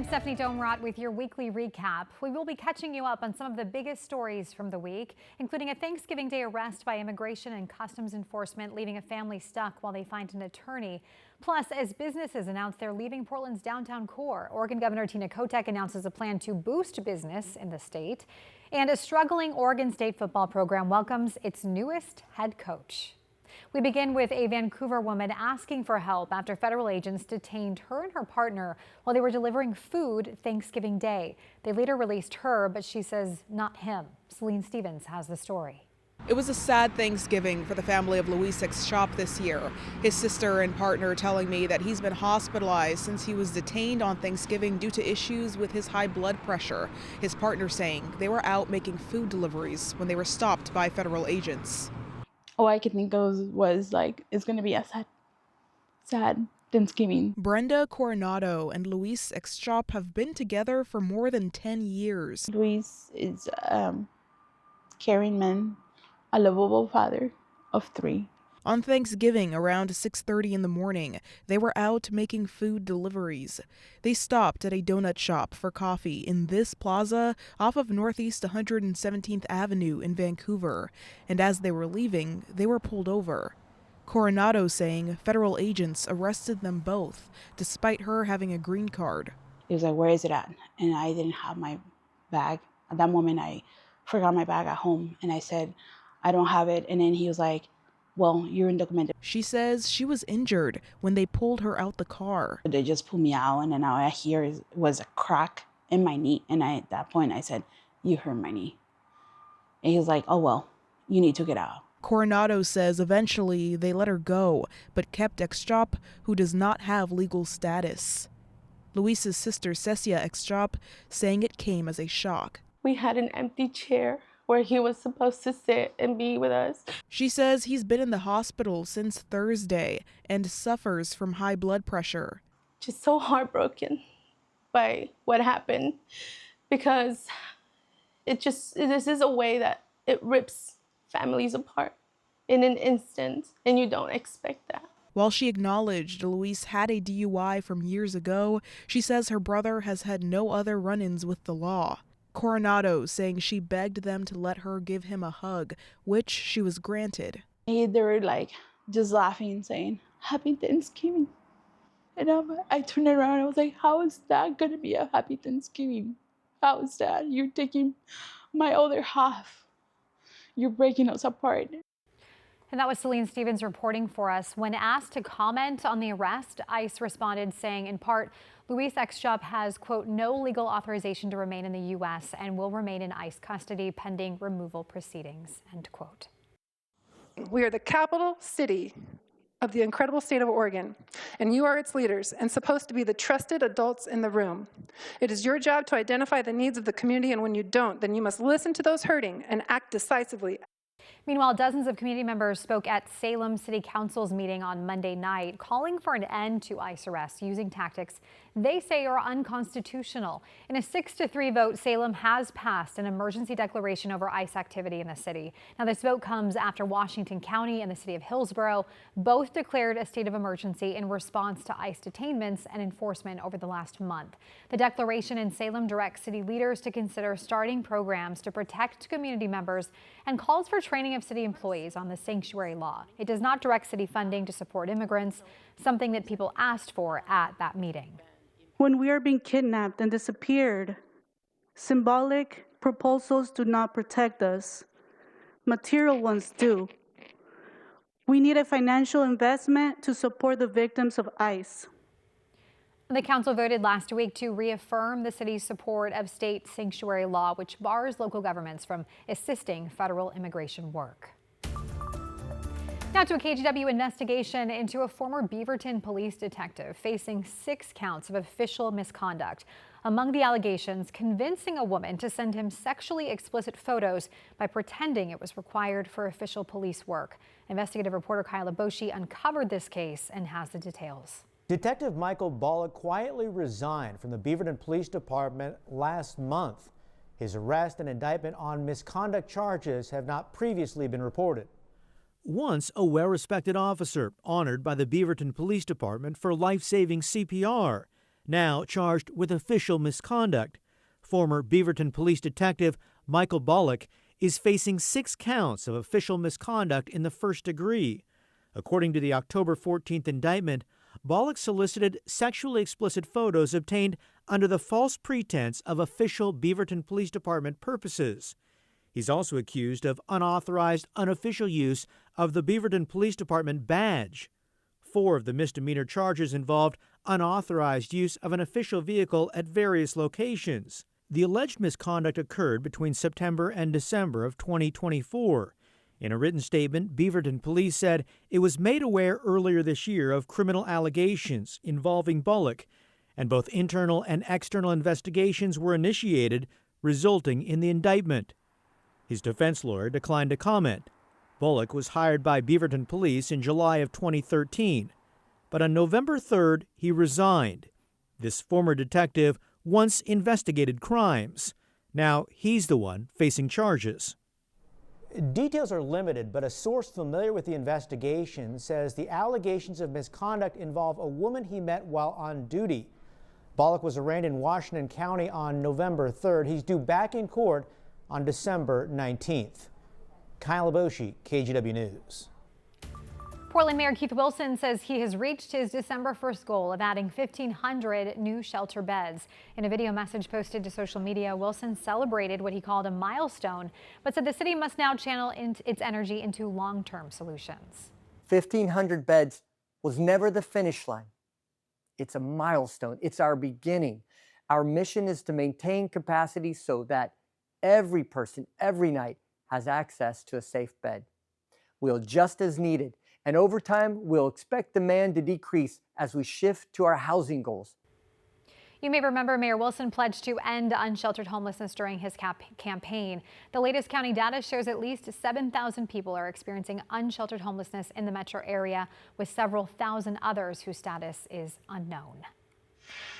Stephanie Domrat with your weekly recap. We will be catching you up on some of the biggest stories from the week, including a Thanksgiving Day arrest by Immigration and Customs Enforcement, leaving a family stuck while they find an attorney. Plus, as businesses announce they're leaving Portland's downtown core, Oregon Governor Kotek announces a plan to boost business in the state. And a struggling Oregon State football program welcomes its newest head coach. We begin with a Vancouver woman asking for help after federal agents detained her and her partner while they were delivering food Thanksgiving Day. They later released her, but she says not him. Celine Stevens has the story. It was a sad Thanksgiving for the family of Luis Exchop this year. His sister and partner telling me that he's been hospitalized since he was detained on Thanksgiving due to issues with his high blood pressure. His partner saying they were out making food deliveries when they were stopped by federal agents. All I could think of was like, it's going to be a sad Thanksgiving. Brenda Coronado and Luis Exchop have been together for more than 10 years. Luis is a caring man, a lovable father of 3. On Thanksgiving, around 6:30 in the morning, they were out making food deliveries. They stopped at a donut shop for coffee in this plaza off of Northeast 117th Avenue in Vancouver. And as they were leaving, they were pulled over. Coronado saying federal agents arrested them both, despite her having a green card. He was like, "Where is it at?" And I didn't have my bag. At that moment, I forgot my bag at home. And I said, "I don't have it." And then he was like, "Well, you're undocumented." She says she was injured when they pulled her out the car. They just pulled me out, and then all I hear was a crack in my knee. And at that point, I said, "You hurt my knee." And he was like, "Oh, well, you need to get out." Coronado says eventually they let her go, but kept Exchop, who does not have legal status. Luis's sister, Cecia Exchop, saying it came as a shock. We had an empty chair where he was supposed to sit and be with us. She says he's been in the hospital since Thursday and suffers from high blood pressure. Just so heartbroken by what happened, because this is a way that it rips families apart in an instant, and you don't expect that. While she acknowledged Luis had a DUI from years ago, she says her brother has had no other run-ins with the law. Coronado saying she begged them to let her give him a hug, which she was granted. They were like just laughing, saying, "Happy Thanksgiving." And I turned around and I was like, "How is that going to be a happy Thanksgiving? How is that? You're taking my other half. You're breaking us apart." And that was Celine Stevens reporting for us. When asked to comment on the arrest, ICE responded saying, in part, Luis Exchop has, quote, no legal authorization to remain in the U.S. and will remain in ICE custody pending removal proceedings, end quote. We are the capital city of the incredible state of Oregon, and you are its leaders and supposed to be the trusted adults in the room. It is your job to identify the needs of the community, and when you don't, then you must listen to those hurting and act decisively. Meanwhile, dozens of community members spoke at Salem City Council's meeting on Monday night, calling for an end to ICE arrests using tactics they say are unconstitutional. In a 6-3 vote, Salem has passed an emergency declaration over ICE activity in the city. Now, this vote comes after Washington County and the city of Hillsborough both declared a state of emergency in response to ICE detainments and enforcement over the last month. The declaration in Salem directs city leaders to consider starting programs to protect community members and calls for training of city employees on the sanctuary law. It does not direct city funding to support immigrants, something that people asked for at that meeting. When we are being kidnapped and disappeared, symbolic proposals do not protect us. Material ones do. We need a financial investment to support the victims of ICE. The council voted last week to reaffirm the city's support of state sanctuary law, which bars local governments from assisting federal immigration work. Now to a KGW investigation into a former Beaverton police detective facing 6 counts of official misconduct. Among the allegations, convincing a woman to send him sexually explicit photos by pretending it was required for official police work. Investigative reporter Kyla Boshi uncovered this case and has the details. Detective Michael Balla quietly resigned from the Beaverton Police Department last month. His arrest and indictment on misconduct charges have not previously been reported. Once a well-respected officer, honored by the Beaverton Police Department for life-saving CPR. now charged with official misconduct. Former Beaverton police detective Michael Bullock is facing 6 counts of official misconduct in the first degree. According to the October 14th indictment, Bullock solicited sexually explicit photos obtained under the false pretense of official Beaverton Police Department purposes. He's also accused of unauthorized, unofficial use of the Beaverton Police Department badge. 4 of the misdemeanor charges involved unauthorized use of an official vehicle at various locations. The alleged misconduct occurred between September and December of 2024. In a written statement, Beaverton Police said it was made aware earlier this year of criminal allegations involving Bullock, and both internal and external investigations were initiated, resulting in the indictment. His defense lawyer declined to comment. Bullock was hired by Beaverton Police in July of 2013, but on November 3rd, he resigned. This former detective once investigated crimes. Now he's the one facing charges. Details are limited, but a source familiar with the investigation says the allegations of misconduct involve a woman he met while on duty. Bullock was arraigned in Washington County on November 3rd. He's due back in court on December 19th. Kyle Aboshi, KGW News. Portland Mayor Keith Wilson says he has reached his December 1st goal of adding 1,500 new shelter beds. In a video message posted to social media, Wilson celebrated what he called a milestone, but said the city must now channel its energy into long-term solutions. 1,500 beds was never the finish line. It's a milestone. It's our beginning. Our mission is to maintain capacity so that every person, every night, has access to a safe bed. We'll adjust as needed. And over time, we'll expect demand to decrease as we shift to our housing goals. You may remember Mayor Wilson pledged to end unsheltered homelessness during his campaign. The latest county data shows at least 7,000 people are experiencing unsheltered homelessness in the metro area, with several thousand others whose status is unknown.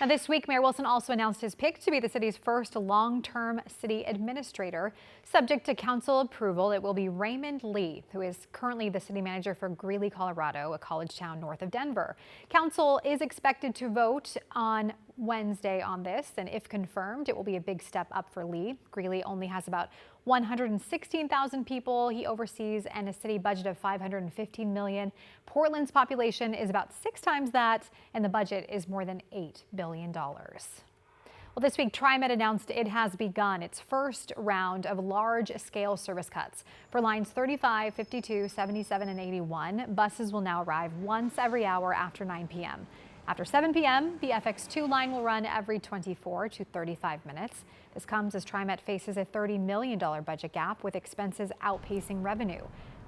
Now this week, Mayor Wilson also announced his pick to be the city's first long-term city administrator. Subject to council approval, it will be Raymond Lee, who is currently the city manager for Greeley, Colorado, a college town north of Denver. Council is expected to vote on Wednesday on this, and if confirmed, it will be a big step up for Lee. Greeley only has about 116,000 people he oversees and a city budget of $515 million. Portland's population is about 6 times that, and the budget is more than $8 billion. Well, this week, Trimet announced it has begun its first round of large-scale service cuts. For lines 35, 52, 77, and 81, buses will now arrive once every hour after 9 p.m. After 7 p.m., the FX2 line will run every 24 to 35 minutes. This comes as Trimet faces a $30 million budget gap, with expenses outpacing revenue.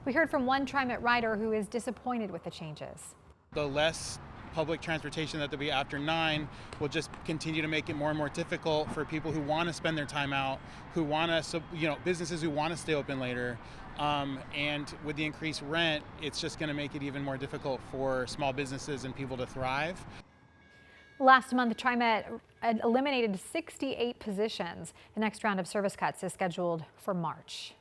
We heard from one Trimet rider who is disappointed with the changes. The less public transportation that there'll be after 9 will just continue to make it more and more difficult for people who want to spend their time out, who want to, businesses who want to stay open later. And with the increased rent, it's just going to make it even more difficult for small businesses and people to thrive. Last month, Trimet eliminated 68 positions. The next round of service cuts is scheduled for March.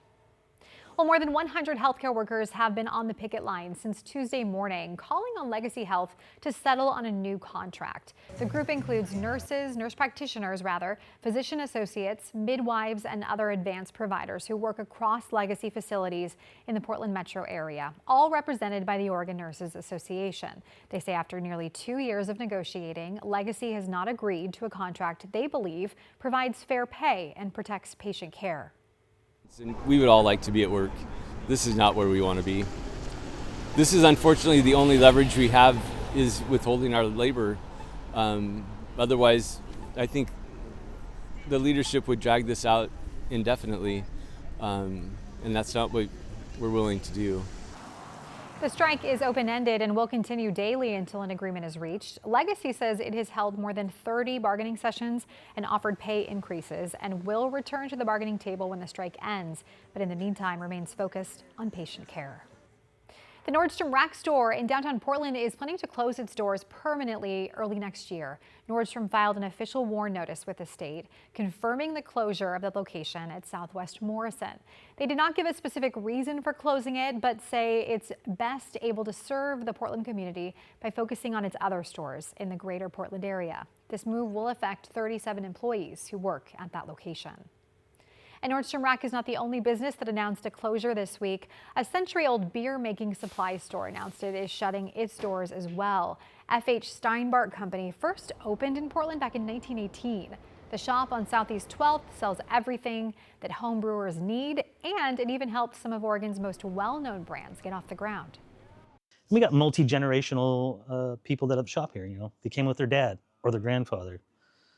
Well, more than 100 healthcare workers have been on the picket line since Tuesday morning, calling on Legacy Health to settle on a new contract. The group includes nurse practitioners, physician associates, midwives, and other advanced providers who work across Legacy facilities in the Portland metro area, all represented by the Oregon Nurses Association. They say after nearly 2 years of negotiating, Legacy has not agreed to a contract they believe provides fair pay and protects patient care. We would all like to be at work. This is not where we want to be. This is unfortunately the only leverage we have is withholding our labor. Otherwise, I think the leadership would drag this out indefinitely, and that's not what we're willing to do. The strike is open-ended and will continue daily until an agreement is reached. Legacy says it has held more than 30 bargaining sessions and offered pay increases and will return to the bargaining table when the strike ends, but in the meantime remains focused on patient care. The Nordstrom Rack store in downtown Portland is planning to close its doors permanently early next year. Nordstrom filed an official warn notice with the state, confirming the closure of the location at Southwest Morrison. They did not give a specific reason for closing it, but say it's best able to serve the Portland community by focusing on its other stores in the greater Portland area. This move will affect 37 employees who work at that location. And Nordstrom Rack is not the only business that announced a closure this week. A century-old beer-making supply store announced it is shutting its doors as well. F.H. Steinbart Company first opened in Portland back in 1918. The shop on Southeast 12th sells everything that home brewers need, and it even helps some of Oregon's most well-known brands get off the ground. We got multi-generational people that have shop here. You know, they came with their dad or their grandfather,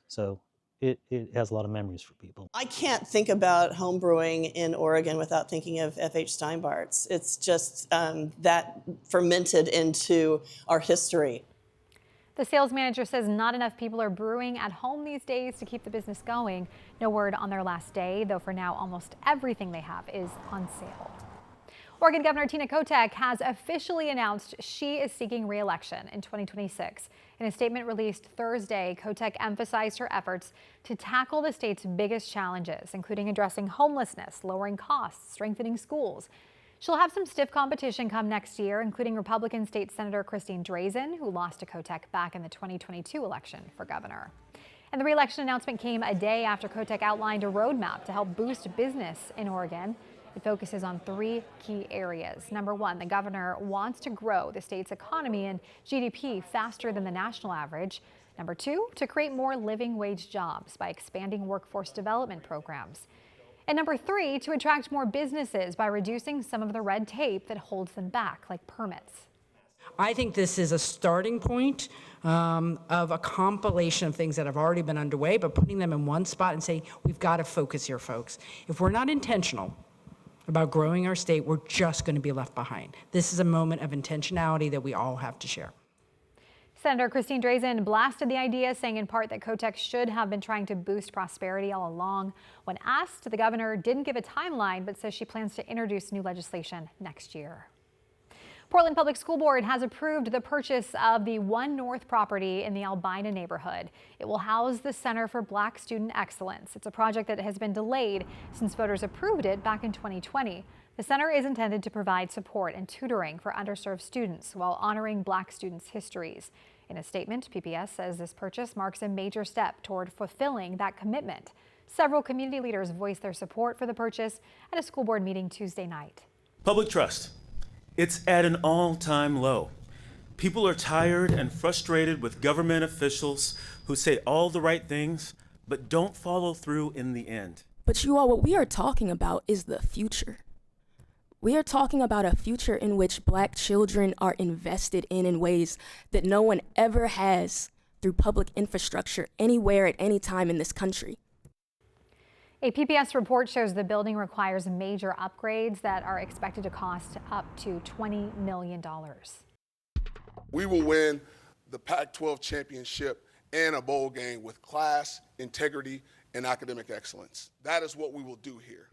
so it has a lot of memories for people. I can't think about home brewing in Oregon without thinking of F.H. Steinbart's. It's just that fermented into our history. The sales manager says not enough people are brewing at home these days to keep the business going. No word on their last day, though for now almost everything they have is on sale. Oregon Governor Tina Kotek has officially announced she is seeking re-election in 2026. In a statement released Thursday, Kotek emphasized her efforts to tackle the state's biggest challenges, including addressing homelessness, lowering costs, strengthening schools. She'll have some stiff competition come next year, including Republican State Senator Christine Drazen, who lost to Kotek back in the 2022 election for governor. And the re-election announcement came a day after Kotek outlined a roadmap to help boost business in Oregon. It focuses on 3 key areas. Number 1, the governor wants to grow the state's economy and GDP faster than the national average. Number 2, to create more living wage jobs by expanding workforce development programs. And number 3, to attract more businesses by reducing some of the red tape that holds them back, like permits. I think this is a starting point of a compilation of things that have already been underway, but putting them in one spot and saying, we've got to focus here, folks. If we're not intentional about growing our state, we're just going to be left behind. This is a moment of intentionality that we all have to share. Senator Christine Drazen blasted the idea, saying in part that Kotek should have been trying to boost prosperity all along. When asked, the governor didn't give a timeline, but says she plans to introduce new legislation next year. Portland Public School Board has approved the purchase of the One North property in the Albina neighborhood. It will house the Center for Black Student Excellence. It's a project that has been delayed since voters approved it back in 2020. The center is intended to provide support and tutoring for underserved students while honoring Black students' histories. In a statement, PPS says this purchase marks a major step toward fulfilling that commitment. Several community leaders voiced their support for the purchase at a school board meeting Tuesday night. Public trust. It's at an all-time low. People are tired and frustrated with government officials who say all the right things, but don't follow through in the end. But you all, what we are talking about is the future. We are talking about a future in which Black children are invested in ways that no one ever has through public infrastructure anywhere at any time in this country. A PPS report shows the building requires major upgrades that are expected to cost up to $20 million. We will win the Pac-12 championship and a bowl game with class, integrity, and academic excellence. That is what we will do here.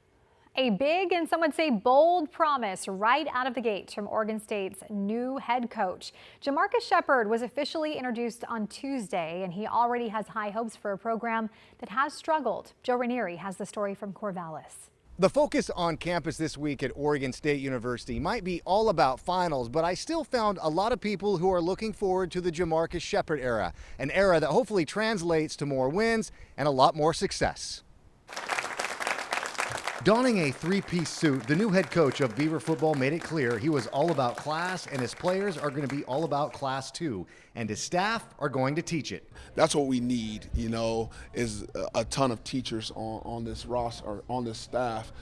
A big and some would say bold promise right out of the gate from Oregon State's new head coach. Jamarcus Shepard was officially introduced on Tuesday, and he already has high hopes for a program that has struggled. Joe Ranieri has the story from Corvallis. The focus on campus this week at Oregon State University might be all about finals, but I still found a lot of people who are looking forward to the Jamarcus Shepard era, an era that hopefully translates to more wins and a lot more success. Donning a three-piece suit, the new head coach of Beaver football made it clear he was all about class, and his players are going to be all about class too, and his staff are going to teach it. That's what we need, is a ton of teachers on this roster, or on this staff,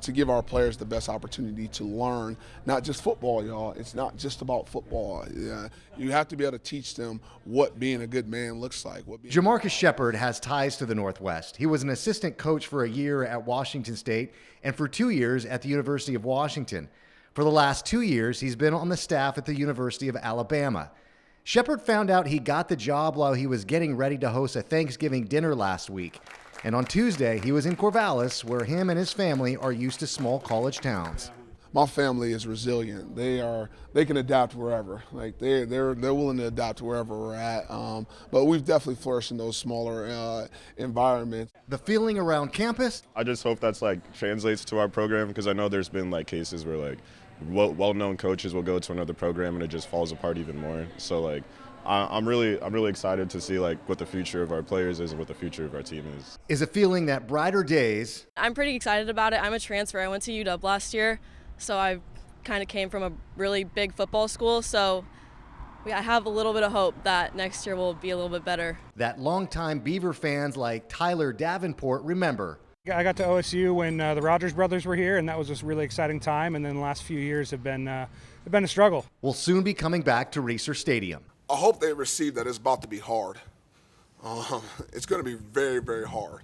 to give our players the best opportunity to learn, not just football, y'all. It's not just about football. You have to be able to teach them what being a good man looks like. Jamarcus Shepard has ties to the Northwest. He was an assistant coach for a year at Washington State and for 2 years at the University of Washington. For the last 2 years, he's been on the staff at the University of Alabama. Shepard found out he got the job while he was getting ready to host a Thanksgiving dinner last week. And on Tuesday, he was in Corvallis, where him and his family are used to small college towns. My family is resilient. They can adapt wherever. Like they're willing to adapt to wherever we're at. But we've definitely flourished in those smaller environments. The feeling around campus? I just hope that's translates to our program, because I know there's been well-known coaches will go to another program and it just falls apart even more. So I'm really excited to see like what the future of our players is and what the future of our team is a feeling that brighter days. I'm pretty excited about it. I'm a transfer. I went to UW last year, so I kind of came from a really big football school, so I have a little bit of hope that next year will be a little bit better. That longtime Beaver fans like Tyler Davenport remember. I got to OSU when the Rogers brothers were here, and that was just a really exciting time, and then the last few years have been a struggle. Will soon be coming back to Reser Stadium. I hope they receive that it's about to be hard. It's going to be very, very hard.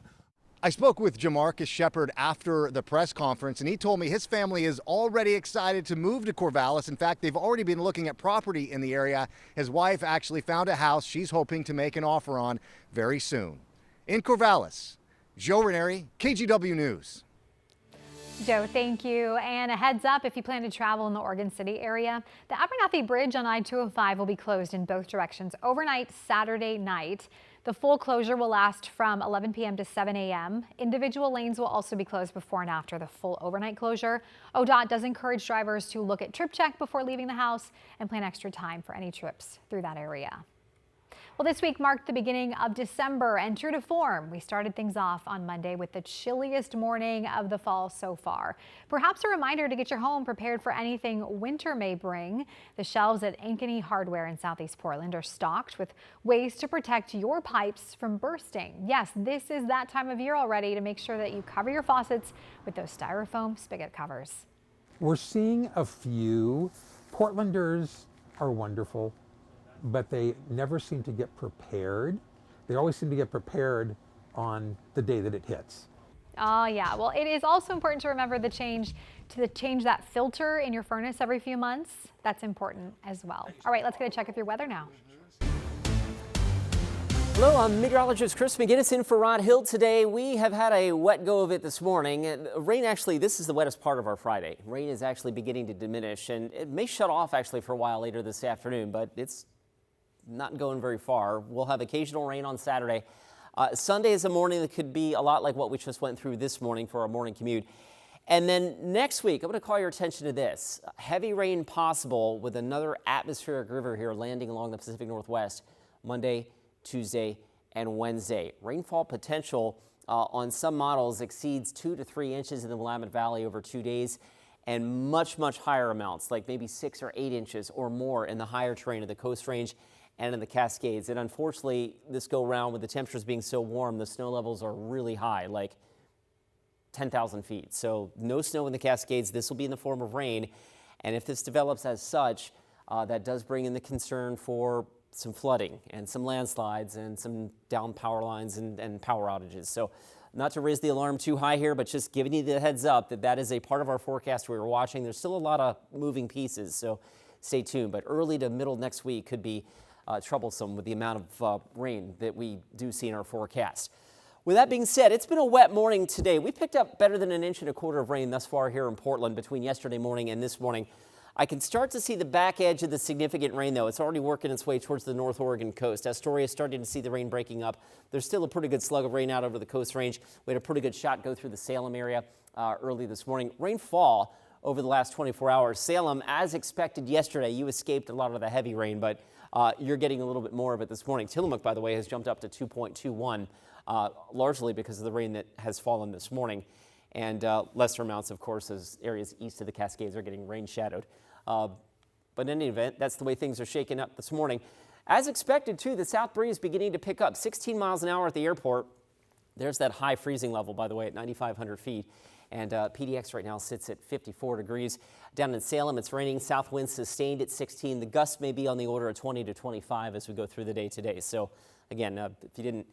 I spoke with Jamarcus Shepard after the press conference, and he told me his family is already excited to move to Corvallis. In fact, they've already been looking at property in the area. His wife actually found a house she's hoping to make an offer on very soon. In Corvallis, Joe Ranieri, KGW News. Joe, thank you. And a heads up, if you plan to travel in the Oregon City area, the Abernathy Bridge on I-205 will be closed in both directions overnight Saturday night. The full closure will last from 11 p.m. to 7 a.m. Individual lanes will also be closed before and after the full overnight closure. ODOT does encourage drivers to look at Trip Check before leaving the house and plan extra time for any trips through that area. Well, this week marked the beginning of December, and true to form, we started things off on Monday with the chilliest morning of the fall so far. Perhaps a reminder to get your home prepared for anything winter may bring. The shelves at Ankeny Hardware in Southeast Portland are stocked with ways to protect your pipes from bursting. Yes, this is that time of year already to make sure that you cover your faucets with those styrofoam spigot covers. We're seeing a few. Portlanders are wonderful, but they never seem to get prepared. They always seem to get prepared on the day that it hits. Oh yeah, well it is also important to remember to change that filter in your furnace every few months. That's important as well. All right, let's get a check of your weather now. Hello, I'm meteorologist Chris McGinnis in for Rod Hill today. We have had a wet go of it this morning. Rain actually, this is the wettest part of our Friday. Rain is actually beginning to diminish, and it may shut off actually for a while later this afternoon, but it's not going very far. We'll have occasional rain on Saturday. Sunday is a morning that could be a lot like what we just went through this morning for our morning commute. And then next week, I'm going to call your attention to this. Heavy rain possible with another atmospheric river here landing along the Pacific Northwest Monday, Tuesday, and Wednesday. Rainfall potential on some models exceeds 2 to 3 inches in the Willamette Valley over 2 days, and much, much higher amounts, like maybe 6 or 8 inches or more in the higher terrain of the Coast Range and in the Cascades. And unfortunately, this go round with the temperatures being so warm, the snow levels are really high, like 10,000 feet. So no snow in the Cascades. This will be in the form of rain. And if this develops as such, that does bring in the concern for some flooding and some landslides and some down power lines and power outages. So not to raise the alarm too high here, but just giving you the heads up that that is a part of our forecast we were watching. There's still a lot of moving pieces, so stay tuned. But early to middle next week could be troublesome with the amount of rain that we do see in our forecast. With that being said, it's been a wet morning today. We picked up better than 1.25 inches of rain thus far here in Portland between yesterday morning and this morning. I can start to see the back edge of the significant rain, though. It's already working its way towards the North Oregon coast. Astoria is starting to see the rain breaking up. There's still a pretty good slug of rain out over the Coast Range. We had a pretty good shot go through the Salem area early this morning. Rainfall over the last 24 hours. Salem, as expected yesterday, you escaped a lot of the heavy rain, but you're getting a little bit more of it this morning. Tillamook, by the way, has jumped up to 2.21, largely because of the rain that has fallen this morning. And lesser amounts, of course, as areas east of the Cascades are getting rain shadowed. But in any event, that's the way things are shaking up this morning. As expected, too, the south breeze beginning to pick up 16 miles an hour at the airport. There's that high freezing level, by the way, at 9,500 feet. And PDX right now sits at 54 degrees. Down in Salem, it's raining. South winds sustained at 16. The gusts may be on the order of 20 to 25 as we go through the day today. So, again, if you didn't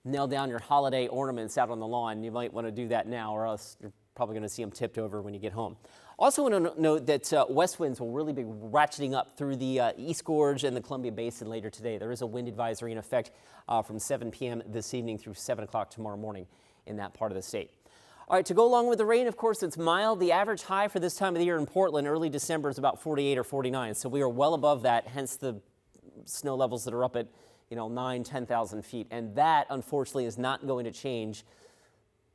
nail down your holiday ornaments out on the lawn, you might want to do that now, or else you're probably going to see them tipped over when you get home. Also want to note that west winds will really be ratcheting up through the East Gorge and the Columbia Basin later today. There is a wind advisory in effect from 7 p.m. this evening through 7 o'clock tomorrow morning in that part of the state. All right, to go along with the rain, of course, it's mild. The average high for this time of the year in Portland, early December, is about 48 or 49. So we are well above that, hence the snow levels that are up at 9,000, 10,000 feet. And that, unfortunately, is not going to change,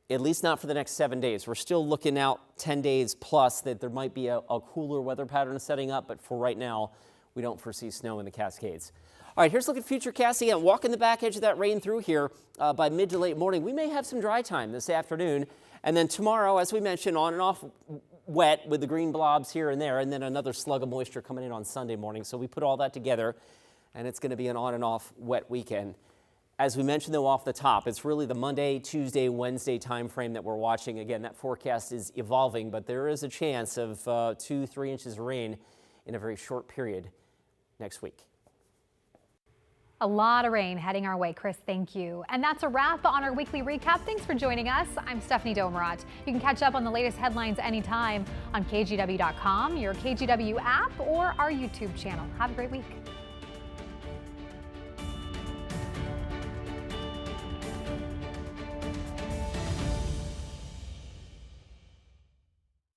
at least not for the next 7 days. We're still looking out 10 days plus that there might be a cooler weather pattern setting up, but for right now, we don't foresee snow in the Cascades. All right, here's a look at futurecast again. Walking the back edge of that rain through here by mid to late morning. We may have some dry time this afternoon. And then tomorrow, as we mentioned, on and off wet with the green blobs here and there, and then another slug of moisture coming in on Sunday morning. So we put all that together, and it's going to be an on and off wet weekend. As we mentioned, though, off the top, it's really the Monday, Tuesday, Wednesday time frame that we're watching. Again, that forecast is evolving, but there is a chance of 2-3 inches of rain in a very short period next week. A lot of rain heading our way, Chris. Thank you. And that's a wrap on our weekly recap. Thanks for joining us. I'm Stephanie Domerat. You can catch up on the latest headlines anytime on kgw.com, your KGW app, or our YouTube channel. Have a great week.